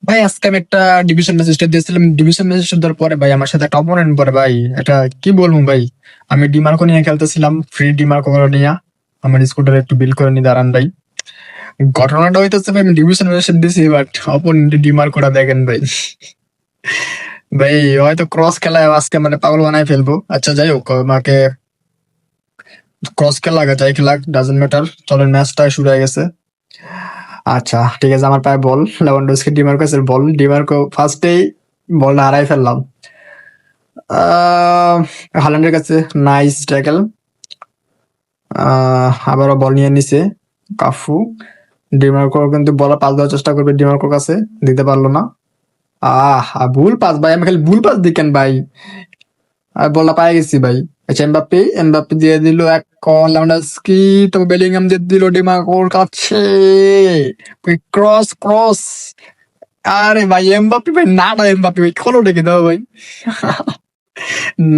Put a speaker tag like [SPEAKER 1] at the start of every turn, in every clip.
[SPEAKER 1] ভাই আজকে আমি একটা ডিভিশন ম্যাচটা দিয়েছিলাম। ডিভিশন ম্যাচটা দেওয়ার পরে ভাই আমার সাথে একটা অপোনেন্ট পরে ভাই, এটা কি বলবো ভাই। আমি ডিমার্কো নিয়ে খেলতেছিলাম, ফ্রি ডিমার্কো নিয়ে আমার স্কুটার একটু বিল করে নিয়ে দাঁড়ান ভাই। ঘটনাটা হইতেছে ভাই, আমি ডিভিশন ম্যাচ দিয়েছি, বাট অপোনেন্ট ডিমার্কোটা দেখেন ভাই। ভাই হয়তো ক্রস খেলায় আজকে মানে পাগল বানায় ফেলবো। আচ্ছা যাই হোক, আমাকে ক্রস খেলা আগে যাই খেলা ডাজেন্ট ম্যাটার। চলেন, ম্যাচটা শুরু হয়ে গেছে। আচ্ছা ঠিক আছে, আমার পায়ে বল, লেভানডস্কি ডিমার্কোসের বল, ডিমার্কো ফার্স্টেই বলটা হারাই ফেললাম। হালান্ডের কাছে নাইস ট্যাকেল। আবারও বল নিয়ে নিছে কাফু। ডিমার্কো কিন্তু বল পাস দেওয়ার চেষ্টা করবে, ডিমার্কোর কাছে দিতে পারলো না। ভুল পাস ভাই, আমি খালি ভুল পাস দিই কেন ভাই। বলটা পাই গেছি ভাই। আচ্ছা এমবাপ্পে, এমবাপ্পে দিয়ে দিল এক কল, লেভানডস্কি তো বেলিংহাম দিয়ে দিল ডিমার্কোর কাছে। ক্রস ক্রস, আরে ভাই এমবাপ্পে ভাই, নাটা এমবাপ্পে ভাই, খোলো ডেকে দাও ভাই।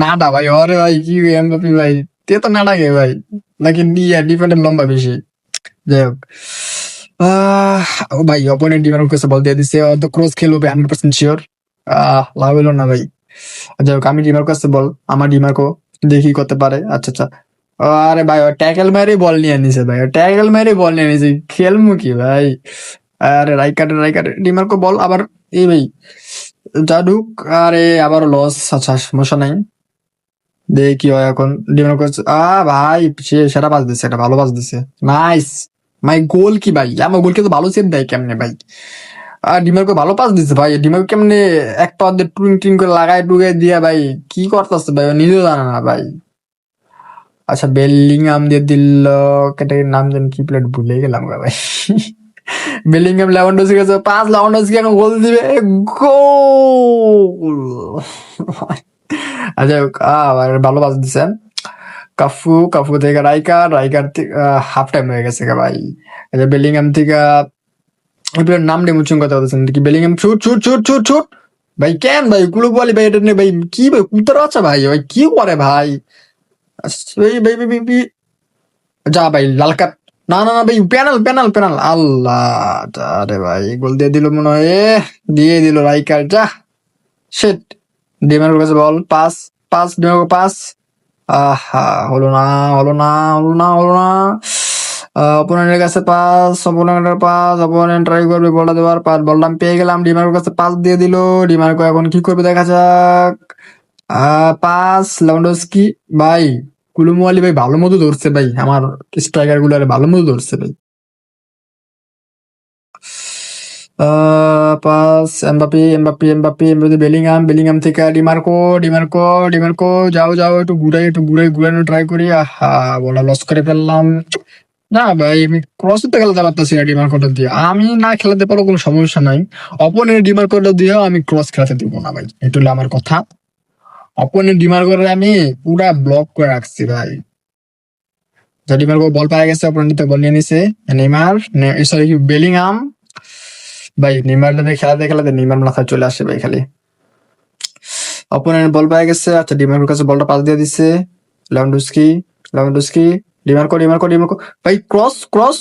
[SPEAKER 1] নাটা ভাই, অরে ভাই কি এমবাপ্পে ভাই, তে তো নাটা গে ভাই, নাকি ডিফেন্ডার লম্বা বেশি। যাই হোক, ও ভাই অপোনেন্ট ডিমার্কোর কাছে বল দিয়ে দিছে, তো ক্রস খেলবে 100% শিওর। লাভ হলো না ভাই। যাই হোক, আমি ডিমার্কোর কাছে বল, আমার ডিমার্কো দেখি করতে পারে। আচ্ছা আচ্ছা, আরে ভাই ট্যাকেল মেরে বল নিয়ে নিছে ভাই, ট্যাকেল মেরে বল নিয়ে নিছে, খেলমু কি ভাই। আরে রাইকার্ড রাইকার্ড ডিমার্কো বল আবার, এই ভাই জাদুক, আরে আবার লস। আচ্ছা সমস্যা নাই, দেখি কি হয় এখন। ডিমার্কো ভাই সে সেটা পাস দিছে, এটা ভালো পাস দিছে, নাইস। মাই গোল কি ভাই, আমার গোলকে তো ভালো সেভ দেয় কেমনে ভাই। আর ডিমার্কো ভালো পাস দিছে ভাই, ডিমার্কো কেমনে এক পা দিয়ে টুইং টুইং করে লাগাই টুগাই দিয়া ভাই, কি করতেছে ভাই ও নিজেও জানে না ভাই। আচ্ছা বেলিংহাম দিয়ে দিল, ক্যাটাগরির নাম জানি কি, প্লেট ভুলে গেলাম গা ভাই। বেলিংহাম লেভানডস্কি কাছে পাস, লেভানডস্কি এখন গোল দিবে, গোল। আচ্ছা ভালো পাস দিছে কাফু, কাফু থেকে রাইকার, রাইকার থেকে হাফ টাইম হয়ে গেছে গা ভাই। আচ্ছা বেলিংহাম থেকে নাম নিয়ে মুচুন কথা বলতেছেন কি, Bellingham shoot shoot shoot shoot shoot. ভাই কেন ভাই কুলুবালি ভাই, এটা নিয়ে ভাই কি ভাই কুত্তার বাচ্চা ভাই, ভাই কি করে ভাই। ভাই ভাই ভাই ভাই, যা ভাই লাল কার্ড। না না না ভাই, পেনাল পেনাল পেনাল, আল্লাহ। আরে ভাই গোল দিয়ে দিল মনে হয়, দিয়ে দিল রাইকার, যা শেট। ডিমার্কোর কাছে বল, পাস পাস, ডিমার্কো পাস। আহা, হলো না হলো না হলো না হলো না। অপোনেন্টের কাছে পাস, অপোনেন্টের পাস, অপোনেন্ট ট্রাই করবে বলটা দেওয়ার, পাস বলটা আমি পেয়ে গেলাম, ডিমার্কোর কাছে পাস দিয়ে দিল। ডিমার্কো এখন কি করবে দেখা যাক। পাস লেভানডস্কি ভাই, কুলুমুয়ালি ভাই ভালো মতো ধরছে ভাই, আমার স্ট্রাইকার গুলারে ভালো মতো ধরছে ভাই। Pass Mbappé Mbappé Mbappé Mbappé, Bellingham, Bellingham থেকে ডিমার্কো, ডিমার্কো ডিমার্কো, যাও যাও একটু ঘুরাই, একটু ঘুরাই ঘুরানো ট্রাই করি। বলা লস করে ফেললাম। না ভাই আমি ক্রস তো খেলাতে পারতেছি না ডিমার্কোটা দিয়ে, আমি না খেলাতে পারো কোনো সমস্যা নাই, অপোনেন্ট ডিমার্কোটা দিয়েও আমি ক্রস খেলাতে দিব না ভাই, এটা হলো আমার কথা। অপোনেন্ট ডিমার্কোরে আমি পুরা ব্লক করে রাখছি ভাই। ডিমার্কো বল পায়ে গেছে, অপোনেন্ট বল নিয়ে নিছে, নেইমার, সরি বেলিংহাম। ভাই নেইমারটা দিয়ে খেলাতে খেলাতে নেইমার মাথায় চলে আসে ভাই খালি। অপোনেন্ট বল পায়ে গেছে, আচ্ছা ডিমার্কোর কাছে বলটা পাস দিয়ে দিছে, Lewandowski, Lewandowski, Dimarco Dimarco Dimarco, ভাই ক্রস ক্রস,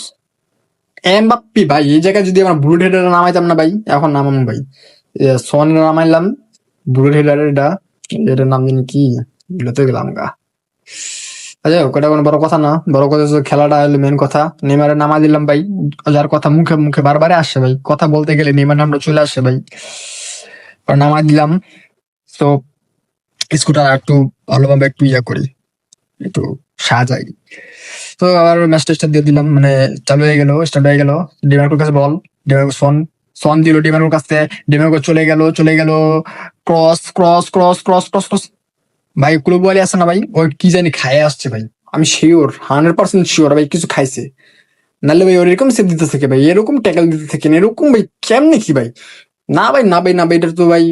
[SPEAKER 1] এমবাপ্পি ভাই। এই জায়গায় যদি আমরা ব্রুড হেডার নামাইতাম না ভাই, এখন নামাম ভাই, সন নামাইলাম, ব্রুড হেডার এটা, এটার নাম জানি কি, ভুলতে গেলাম গা। আচ্ছা ওটা কোনো বড় কথা না, বড় কথা হচ্ছে খেলাটা হলো মেন কথা। নেইমারে নামা দিলাম ভাই, যার কথা মুখে মুখে বারবারে আসে ভাই, কথা বলতে গেলে নেইমার নামটা চলে আসে ভাই, নামা দিলাম। তো স্কুটার একটু ভালোভাবে একটু ইয়া করি, একটু সাজাই। তো আবার ম্যাচ টেস্টার দিয়ে দিলাম, মানে চালু হয়ে গেল, স্টার্ট হয়ে গেল। ডিমার্কোর কাছে বল, ডিমার্কো সন, সন দিল ডিমার্কোর কাছে, ডিমার্কো চলে গেল চলে গেল, cross cross cross cross cross cross. ভাই কুলুবালি আছে না ভাই, ওই কি জানি খায় আসছে ভাই, আমি শিওর 100% শিওর ভাই কিছু খাইছে, নাহলে ভাই ওর এরকম সেভ দিতে থাকে ভাই, এরকম ট্যাকল দিতে থাকেন এরকম ভাই, কেমনে কি ভাই। না ভাই না ভাই না ভাই, এটা তো ভাই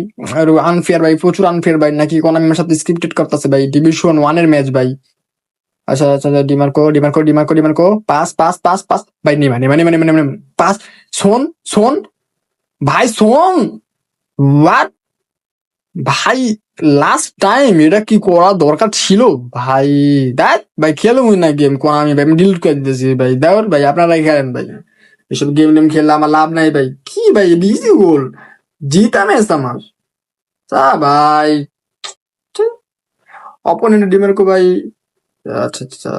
[SPEAKER 1] আনফেয়ার ভাই, প্রচুর আনফেয়ার ভাই, নাকি কোন আমার সাথে স্ক্রিপ্টেড করতেছে ভাই, ডিভিশন 1 এর ম্যাচ ভাই। আচ্ছা আচ্ছা Dimarco Dimarco Dimarco Dimarco, pass pass pass pass, ভাই নেমা নেমা নেমা নেমা নেমা, পাস, শোন শোন ভাই শোন, হোয়াট ভাই, লাস্ট টাইম এটা কি করা দরকার ছিল ভাই। দেখ ভাই খেলবো না গেম, কোন আমি ভাই ডিলিট করে দিতেছি ভাই, দেওয়ার ভাই আপনারাই খেলেন ভাই, এসব গেম টেম খেললে আমার লাভ নাই ভাই। কি ভাই ইজি গোল, জিতা ম্যাচ আমার তা ভাই অপোনেন্ট ডিমার্কো ভাই আচ্ছা আচ্ছা